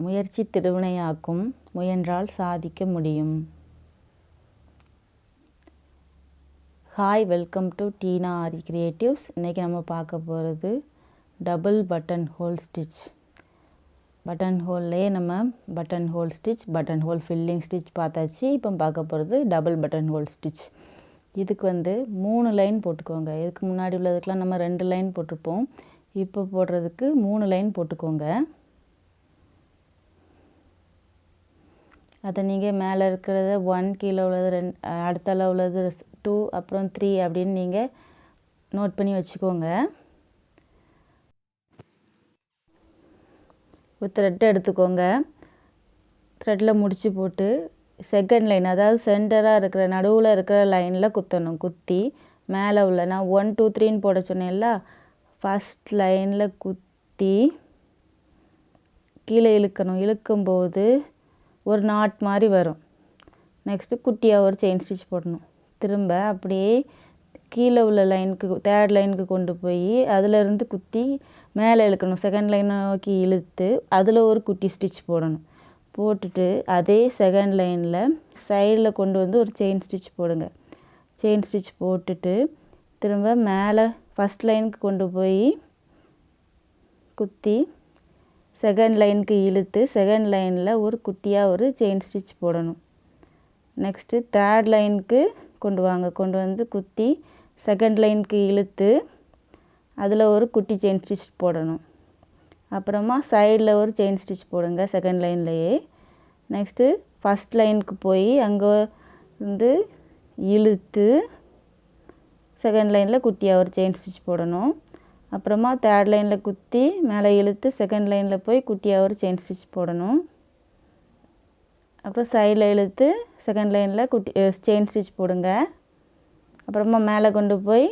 முயற்சி திருவினையாக்கும், முயன்றால் சாதிக்க முடியும். Hi, welcome to Teena Aari creatives. இன்றைக்கி நம்ம பார்க்க போகிறது double button hole stitch. Button ஹோல்லே நம்ம button hole stitch, button hole filling stitch பார்த்தாச்சு. இப்போ பார்க்க போகிறது டபுள் பட்டன் ஹோல் ஸ்டிச். இதுக்கு 3 லைன் போட்டுக்கோங்க. இதுக்கு முன்னாடி உள்ளதுக்கெலாம் நம்ம 2 லைன் போட்டிருப்போம். இப்போ போடுறதுக்கு 3 லைன் போட்டுக்கோங்க. அதை நீங்கள் மேலே இருக்கிறத 1, கீழே உள்ளது 2, அடுத்தால உள்ளது 2, அப்புறம் 3 அப்படின்னு நீங்கள் நோட் பண்ணி வச்சுக்கோங்க. ஒரு த்ரெட் எடுத்துக்கோங்க. த்ரெட்டில் முடிச்சு போட்டு செகண்ட் லைன், அதாவது சென்டராக இருக்கிற நடுவில் இருக்கிற லைனில் குத்தணும். குத்தி மேலே உள்ள, நான் 1, 2, 3ன்னு போட சொன்னேன்ல, ஃபஸ்ட் லைனில் குத்தி கீழே இழுக்கணும். இழுக்கும்போது ஒரு நாட் மாதிரி வரும். நெக்ஸ்ட்டு குட்டியாக ஒரு செயின் ஸ்டிச் போடணும். திரும்ப அப்படியே கீழே உள்ள லைனுக்கு, தேர்ட் லைனுக்கு கொண்டு போய் அதிலிருந்து குத்தி மேலே இழுக்கணும். செகண்ட் லைனை நோக்கி இழுத்து அதில் ஒரு குட்டி ஸ்டிச் போடணும். போட்டுட்டு அதே செகண்ட் லைனில் சைடில் கொண்டு வந்து ஒரு செயின் ஸ்டிச் போடுங்க. செயின் ஸ்டிச் போட்டுட்டு திரும்ப மேலே ஃபஸ்ட் லைனுக்கு கொண்டு போய் குத்தி செகண்ட் லைனுக்கு இழுத்து செகண்ட் லைனில் ஒரு குட்டியாக ஒரு செயின் ஸ்டிச் போடணும். நெக்ஸ்ட்டு தேர்ட் லைனுக்கு கொண்டு வாங்க. கொண்டு வந்து குத்தி செகண்ட் லைனுக்கு இழுத்து அதில் ஒரு குட்டி செயின் ஸ்டிச் போடணும். அப்புறமா சைடில் ஒரு செயின் ஸ்டிச் போடுங்க செகண்ட் லைன்லையே. நெக்ஸ்ட்டு ஃபஸ்ட் லைனுக்கு போய் அங்கே வந்து இழுத்து செகண்ட் லைனில் குட்டியாக ஒரு செயின் ஸ்டிச் போடணும். அப்புறமா தேர்ட் லைனில் குத்தி மேலே இழுத்து செகண்ட் லைனில் போய் குட்டியாக ஒரு செயின் ஸ்டிச் போடணும். அப்புறம் சைடில் இழுத்து செகண்ட் லைனில் குட்டி செயின் ஸ்டிச் போடுங்க. அப்புறமா மேலே கொண்டு போய்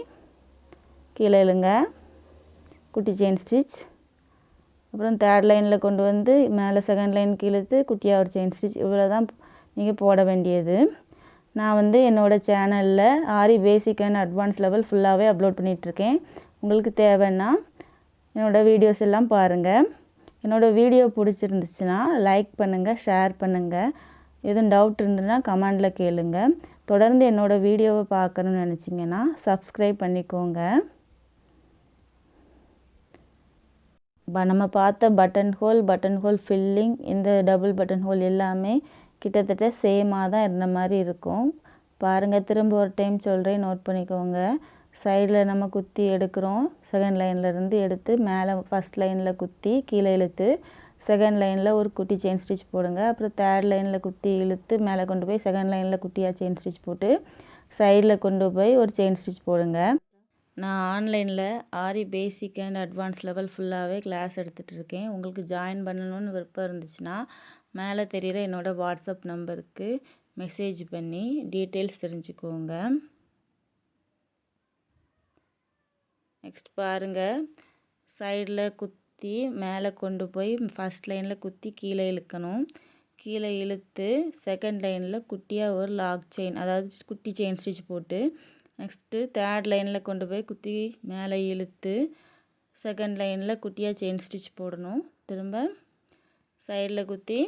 கீழே இழுங்க, குட்டி செயின் ஸ்டிச். அப்புறம் தேர்ட் லைனில் கொண்டு வந்து மேலே செகண்ட் லைனுக்கு இழுத்து குட்டியாக ஒரு செயின் ஸ்டிச். இவ்வளோ தான் நீங்கள் போட வேண்டியது. நான் என்னோடய சேனலில் ஆரி பேசிக் அண்ட் அட்வான்ஸ் லெவல் ஃபுல்லாகவே அப்லோட் பண்ணிகிட்ருக்கேன். உங்களுக்கு தேவைன்னா என்னோடய வீடியோஸ் எல்லாம் பாருங்கள். என்னோடய வீடியோ பிடிச்சிருந்துச்சுன்னா லைக் பண்ணுங்கள், ஷேர் பண்ணுங்கள். எதுவும் டவுட் இருந்ததுன்னா கமெண்டில் கேளுங்க. தொடர்ந்து என்னோடய வீடியோவை பார்க்கணுன்னு நினச்சிங்கன்னா சப்ஸ்கிரைப் பண்ணிக்கோங்க. நம்ம பார்த்த பட்டன் ஹோல் ஃபில்லிங், இந்த டபுள் பட்டன் ஹோல் எல்லாமே கிட்டத்தட்ட சேமாக தான் இருந்த மாதிரி இருக்கும். பாருங்கள், திரும்ப ஒரு டைம் சொல்கிறேன், நோட் பண்ணிக்கோங்க. சைடில் நம்ம குத்தி எடுக்கிறோம். செகண்ட் லைன்லேருந்து எடுத்து மேலே ஃபஸ்ட் லைனில் குத்தி கீழே இழுத்து செகண்ட் லைனில் ஒரு குட்டி செயின் ஸ்டிச் போடுங்க. அப்புறம் தேர்ட் லைனில் குத்தி இழுத்து மேலே கொண்டு போய் செகண்ட் லைனில் குட்டியாக செயின் ஸ்டிச் போட்டு சைடில் கொண்டு போய் ஒரு செயின் ஸ்டிச் போடுங்க. நான் ஆன்லைனில் ஆரி பேசிக் அண்ட் அட்வான்ஸ் லெவல் ஃபுல்லாகவே கிளாஸ் எடுத்துகிட்ருக்கேன். உங்களுக்கு ஜாயின் பண்ணணும்னு விருப்பம் இருந்துச்சுன்னா மேலே தெரிகிற என்னோடய வாட்ஸ்அப் நம்பருக்கு மெசேஜ் பண்ணி டீட்டெயில்ஸ் தெரிஞ்சுக்கோங்க. நெக்ஸ்ட் பாருங்கள், சைடில் குத்தி மேலே கொண்டு போய் ஃபஸ்ட் லைனில் குத்தி கீழே இழுக்கணும். கீழே இழுத்து செகண்ட் லைனில் குட்டியாக ஒரு லாக் செயின், அதாவது குட்டி செயின் ஸ்டிச் போட்டு நெக்ஸ்ட்டு தேர்ட் லைனில் கொண்டு போய் குத்தி மேலே இழுத்து செகண்ட் லைனில் குட்டியாக செயின் ஸ்டிச் போடணும். திரும்ப சைடில் குத்தி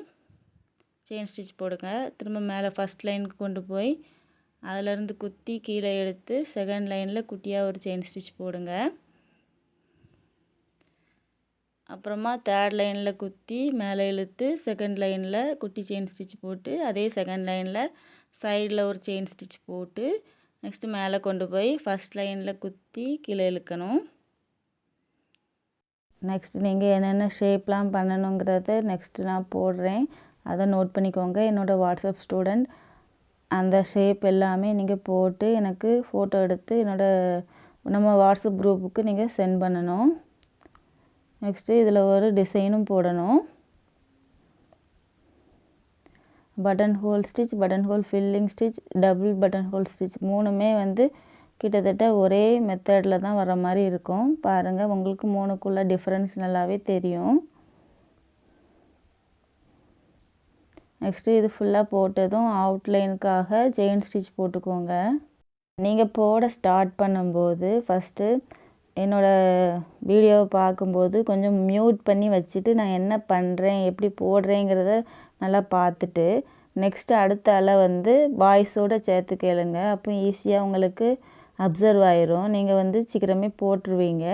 செயின் ஸ்டிச் போடுங்க. திரும்ப மேலே ஃபஸ்ட் லைனுக்கு கொண்டு போய் அதிலேருந்து குத்தி கீழே எடுத்து செகண்ட் லைனில் குட்டியாக ஒரு செயின் ஸ்டிச் போடுங்க. அப்புறமா தேர்ட் லைனில் குத்தி மேலே இழுத்து செகண்ட் லைனில் குட்டி செயின் ஸ்டிச் போட்டு அதே செகண்ட் லைனில் சைடில் ஒரு செயின் ஸ்டிச் போட்டு நெக்ஸ்ட்டு மேலே கொண்டு போய் ஃபஸ்ட் லைனில் குத்தி கீழே இழுக்கணும். நெக்ஸ்ட் நீங்கள் என்னென்ன ஷேப்லாம் பண்ணணுங்கிறத நெக்ஸ்ட்டு நான் போடுறேன், அதை நோட் பண்ணிக்கோங்க. என்னோடய வாட்ஸ்அப் ஸ்டூடெண்ட் அந்த ஷேப் எல்லாமே நீங்கள் போட்டு எனக்கு ஃபோட்டோ எடுத்து நம்ம வாட்ஸ்அப் குரூப்புக்கு நீங்கள் சென்ட் பண்ணணும். நெக்ஸ்ட்டு இதில் ஒரு டிசைனும் போடணும். Button hole stitch, button hole filling stitch, double button hole stitch மூணுமே கிட்டத்தட்ட ஒரே மெத்தடில் தான் வர மாதிரி இருக்கும். பாருங்கள், உங்களுக்கு 3க்குள்ள டிஃப்ரென்ஸ் நல்லாவே தெரியும். நெக்ஸ்ட்டு இது ஃபுல்லாக போட்டதும் அவுட்லைனுக்காக செயின் ஸ்டிச் போட்டுக்கோங்க. நீங்கள் போட ஸ்டார்ட் பண்ணும்போது ஃபஸ்ட்டு என்னோடய வீடியோவை பார்க்கும்போது கொஞ்சம் மியூட் பண்ணி வச்சுட்டு நான் என்ன பண்ணுறேன் எப்படி போடுறேங்கிறத நல்லா பார்த்துட்டு நெக்ஸ்ட்டு அடுத்த அலை வந்து வாய்ஸோடு சேர்த்து கேளுங்க. அப்போ ஈஸியாக உங்களுக்கு அப்சர்வ் ஆயிரும். நீங்கள் வந்து சீக்கிரமே போட்டுருவீங்க.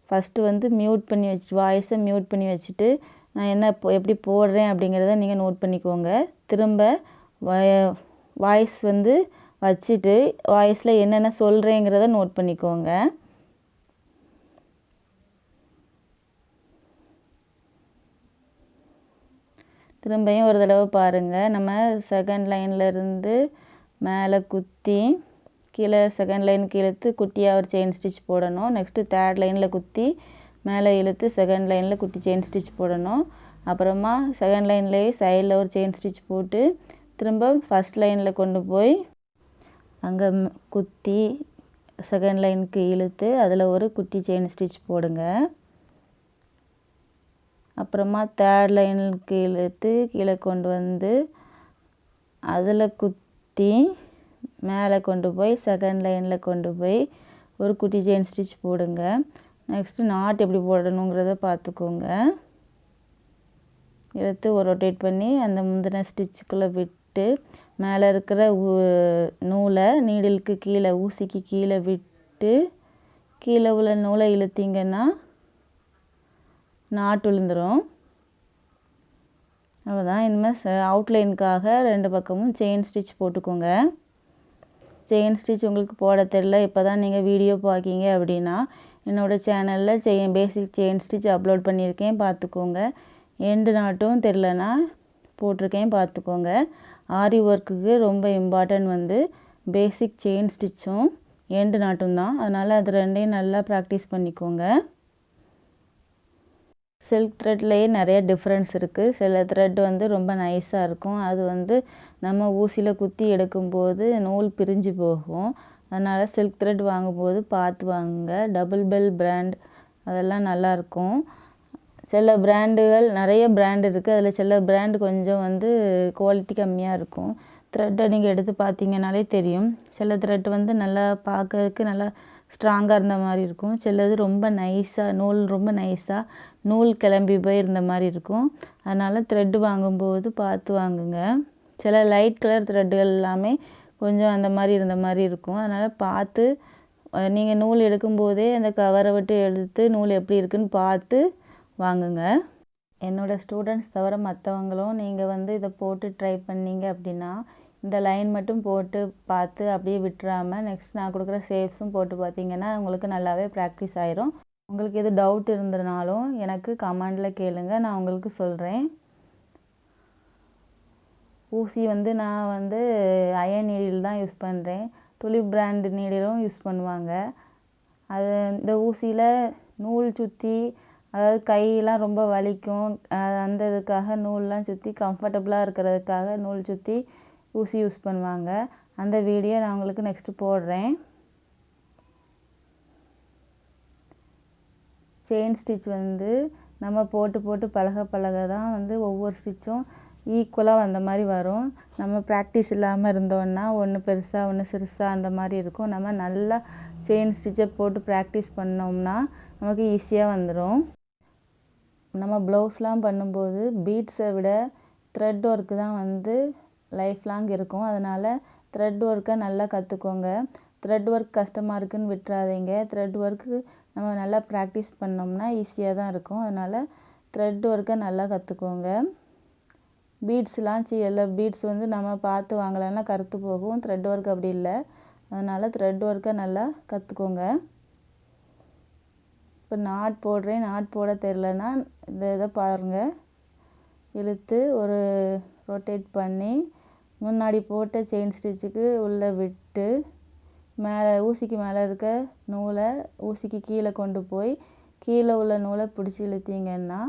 ஃபஸ்ட்டு வந்து மியூட் பண்ணி வாய்ஸை மியூட் பண்ணி வச்சுட்டு நான் என்ன எப்படி போடுறேன் அப்படிங்கிறத நீங்கள் நோட் பண்ணிக்கோங்க. திரும்ப வாய்ஸ் வந்து வச்சுட்டு வாய்ஸில் என்னென்ன சொல்கிறேங்கிறத நோட் பண்ணிக்கோங்க. திரும்பியும் ஒரு தடவை பாருங்கள். நம்ம செகண்ட் லைன்லேருந்து மேலே குத்தி கீழே செகண்ட் லைனுக்கு இழுத்து குட்டியாக ஒரு செயின் ஸ்டிச் போடணும். நெக்ஸ்ட்டு தேர்ட் லைனில் குத்தி மேலே இழுத்து செகண்ட் லைனில் குட்டி செயின் ஸ்டிச் போடணும். அப்புறமா செகண்ட் லைன்லேயே சைடில் ஒரு செயின் ஸ்டிச் போட்டு திரும்ப ஃபஸ்ட் லைனில் கொண்டு போய் அங்கே குத்தி செகண்ட் லைனுக்கு இழுத்து அதில் ஒரு குட்டி செயின் ஸ்டிச் போடுங்க. அப்புறமா தேர்ட் லைனுக்கு இழுத்து கீழே கொண்டு வந்து அதில் குத்தி மேலே கொண்டு போய் செகண்ட் லைனில் கொண்டு போய் ஒரு குட்டி செயின் ஸ்டிச் போடுங்க. நெக்ஸ்ட்டு நாட் எப்படி போடணுங்கிறத பார்த்துக்கோங்க. இழுத்து ஒரு ரொட்டேட் பண்ணி அந்த முந்தின ஸ்டிச்சுக்குள்ளே விட்டு மேலே இருக்கிற நூலை நீடிலுக்கு கீழே ஊசிக்கு கீழே விட்டு கீழே உள்ள நூலை இழுத்திங்கன்னா நாட் விழுந்துடும். அவ்வளோதான். இனிமேல் அவுட்லைனுக்காக 2 பக்கமும் செயின் ஸ்டிச் போட்டுக்கோங்க. செயின் ஸ்டிச் உங்களுக்கு போட தெரியல, இப்போ தான் நீங்கள் வீடியோ பார்க்கிங்க அப்படின்னா என்னோடய சேனலில் பேசிக் செயின் ஸ்டிச் அப்லோட் பண்ணியிருக்கேன், பார்த்துக்கோங்க. எண்டு நாட்டும் தெரிலனா போட்டிருக்கேன், பார்த்துக்கோங்க. ஆரி ஒர்க்குக்கு ரொம்ப இம்பார்ட்டன்ட் வந்து பேசிக் செயின் ஸ்டிச்சும் எண்டு நாட்டும் தான். அதனால் அது ரெண்டையும் நல்லா ப்ராக்டிஸ் பண்ணிக்கோங்க. சில்க் த்ரெட்லேயே நிறைய டிஃப்ரென்ஸ் இருக்குது. சில த்ரெட் வந்து ரொம்ப நைஸாக இருக்கும். அது வந்து நம்ம ஊசியில் குத்தி எடுக்கும்போது நூல் பிரிஞ்சு போகும். அதனால் சில்க் த்ரெட் வாங்கும்போது பார்த்து வாங்குங்க. டபுள் பெல் பிராண்ட் அதெல்லாம் நல்லாயிருக்கும். சில பிராண்டுகள் நிறைய பிராண்ட் இருக்குது. அதில் சில பிராண்டு கொஞ்சம் வந்து குவாலிட்டி கம்மியாக இருக்கும். த்ரெட்டை நீங்கள் எடுத்து பார்த்தீங்கன்னாலே தெரியும். சில த்ரெட் வந்து நல்லா பார்க்கறதுக்கு நல்லா ஸ்ட்ராங்காக இருந்த மாதிரி இருக்கும். சிலது ரொம்ப நைஸாக நூல் ரொம்ப நைஸாக நூல் கிளம்பி போய் இருந்த மாதிரி இருக்கும். அதனால் த்ரெட்டு வாங்கும்போது பார்த்து வாங்குங்க. சில லைட் கலர் த்ரெட்டுகள் எல்லாமே கொஞ்சம் அந்த மாதிரி இருந்த மாதிரி இருக்கும். அதனால் பார்த்து நீங்கள் நூல் எடுக்கும்போதே அந்த கவரை விட்டு எடுத்து நூல் எப்படி இருக்குன்னு பார்த்து வாங்குங்க. என்னோடய ஸ்டூடெண்ட்ஸ் தவிர மற்றவங்களும் நீங்கள் வந்து இதை போட்டு ட்ரை பண்ணிங்க அப்படின்னா இந்த லைன் மட்டும் போட்டு பார்த்து அப்படியே விட்டுறாமல் நெக்ஸ்ட் நான் கொடுக்குற ஷேப்ஸும் போட்டு பார்த்தீங்கன்னா உங்களுக்கு நல்லாவே ப்ராக்டிஸ் ஆயிரும். உங்களுக்கு எது டவுட் இருந்ததுனாலும் எனக்கு கமெண்டில் கேளுங்க, நான் உங்களுக்கு சொல்கிறேன். ஊசி வந்து நான் வந்து அயன் நீடில் தான் யூஸ் பண்ணுறேன். டுலிப் பிராண்ட் நீடிலும் யூஸ் பண்ணுவாங்க. அது இந்த ஊசியில் நூல் சுற்றி அதாவது கையெல்லாம் ரொம்ப வலிக்கும், அந்த இதுக்காக நூல்லாம் சுற்றி கம்ஃபர்டபுளாக இருக்கிறதுக்காக நூல் சுற்றி ஊசி யூஸ் பண்ணுவாங்க. அந்த வீடியோ நான் உங்களுக்கு நெக்ஸ்ட்டு போடுறேன். செயின் ஸ்டிச் வந்து நம்ம போட்டு போட்டு பழக தான் வந்து ஒவ்வொரு ஸ்டிச்சும் ஈக்குவலாக அந்த மாதிரி வரும். நம்ம ப்ராக்டிஸ் இல்லாமல் இருந்தோன்னா ஒன்று பெருசாக ஒன்று சிறுசாக அந்த மாதிரி இருக்கும். நம்ம நல்லா செயின் ஸ்டிச்சை போட்டு ப்ராக்டிஸ் பண்ணோம்னா நமக்கு ஈஸியாக வந்துடும். நம்ம ப்ளவுஸ்லாம் பண்ணும்போது பீட்ஸை விட த்ரெட் ஒர்க்கு தான் வந்து லைஃப் லாங் இருக்கும். அதனால் த்ரெட் ஒர்க்கை நல்லா கற்றுக்கோங்க. த்ரெட் ஒர்க் கஷ்டமாக இருக்குதுன்னு விட்டுறாதீங்க. த்ரெட் ஒர்க்கு நம்ம நல்லா ப்ராக்டிஸ் பண்ணோம்னா ஈஸியாக தான் இருக்கும். அதனால் த்ரெட் ஒர்க்கை நல்லா கற்றுக்கோங்க. பீட்ஸ்லாம் எல்லாம் பீட்ஸ் வந்து நம்ம பார்த்து வாங்கலைன்னா கருத்து போகும். த்ரெட் ஒர்க் அப்படி இல்லை. அதனால் த்ரெட் ஒர்க்கை நல்லா கற்றுக்கோங்க. இப்போ நாட் போடுறேன். நாட் போட தெரிலனா இதை பாருங்கள். இழுத்து ஒரு ரொட்டேட் பண்ணி முன்னாடி போட்ட செயின் ஸ்டிச்சுக்கு உள்ளே விட்டு மேலே ஊசிக்கு மேலே இருக்க நூலை ஊசிக்கு கீழே கொண்டு போய் கீழே உள்ள நூலை பிடிச்சி இழுத்தீங்கன்னா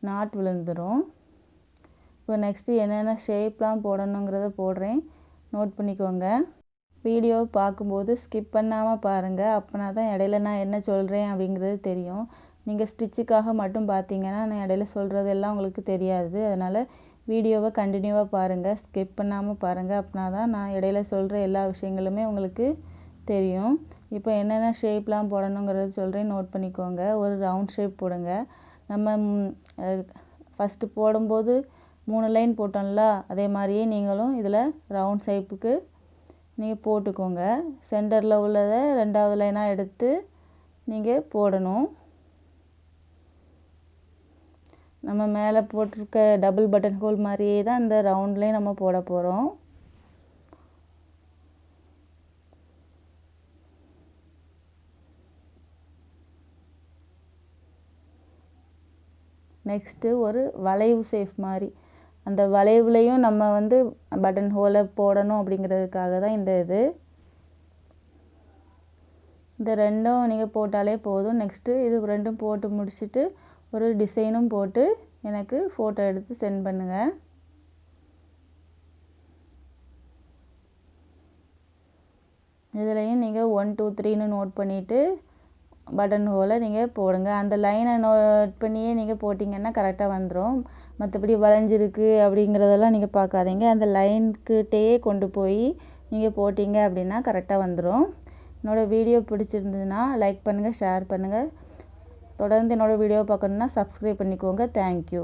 நாட் விழுந்துடும். இப்போ நெக்ஸ்ட்டு என்னென்ன ஷேப்லாம் போடணுங்கிறத போடுறேன், நோட் பண்ணிக்கோங்க. வீடியோ பார்க்கும்போது ஸ்கிப் பண்ணாமல் பாருங்கள். அப்போனா தான் இடையில நான் என்ன சொல்கிறேன் அப்படிங்கிறது தெரியும். நீங்கள் ஸ்டிச்சுக்காக மட்டும் பார்த்தீங்கன்னா நான் இடையில சொல்கிறது எல்லாம் உங்களுக்கு தெரியாது. அதனால் வீடியோவை கண்டினியூவாக பாருங்கள், ஸ்கிப் பண்ணாமல் பாருங்கள். அப்படின்னா தான் நான் இடையில சொல்கிற எல்லா விஷயங்களுமே உங்களுக்கு தெரியும். இப்போ என்னென்ன ஷேப்லாம் போடணுங்கிறது சொல்கிறேன், நோட் பண்ணிக்கோங்க. ஒரு ரவுண்ட் ஷேப் போடுங்க. நம்ம ஃபஸ்ட்டு போடும்போது 3 லைன் போட்டோம்ல, அதே மாதிரியே நீங்களும் இதில் ரவுண்ட் ஷேப்புக்கு நீங்கள் போட்டுக்கோங்க. சென்டரில் உள்ளதை 2வது லைனாக எடுத்து நீங்கள் போடணும். நம்ம மேலே போட்டிருக்க டபுள் பட்டன் ஹோல் மாதிரியே தான் இந்த ரவுண்ட்லேயும் நம்ம போட போகிறோம். நெக்ஸ்ட்டு ஒரு வளைவு ஷேப் மாதிரி, அந்த வளைவுலையும் நம்ம வந்து பட்டன் ஹோலை போடணும் அப்படிங்கிறதுக்காக தான் இந்த 2ம் நீங்கள் போட்டாலே போதும். நெக்ஸ்ட்டு இது 2ம் போட்டு முடிச்சுட்டு ஒரு டிசைனும் போட்டு எனக்கு ஃபோட்டோ எடுத்து சென்ட் பண்ணுங்கள். இதுலேயும் நீங்கள் 1 2 3ன்னு நோட் பண்ணிவிட்டு பட்டன் ஹோலை நீங்கள் போடுங்க. அந்த லைனை நோட் பண்ணியே நீங்கள் போட்டிங்கன்னா கரெக்டாக வந்துடும். மற்றபடி வளைஞ்சிருக்கு அப்படிங்கிறதெல்லாம் நீங்கள் பார்க்காதீங்க. அந்த லைன்கிட்டேயே கொண்டு போய் நீங்கள் போட்டிங்க அப்படின்னா கரெக்டாக வந்துடும். என்னோடய வீடியோ பிடிச்சிருந்ததுன்னா லைக் பண்ணுங்கள், ஷேர் பண்ணுங்கள். தொடர்ந்து என்னோடய வீடியோ பார்க்கணுன்னா சப்ஸ்கிரைப் பண்ணிக்கோங்க. தேங்க்யூ.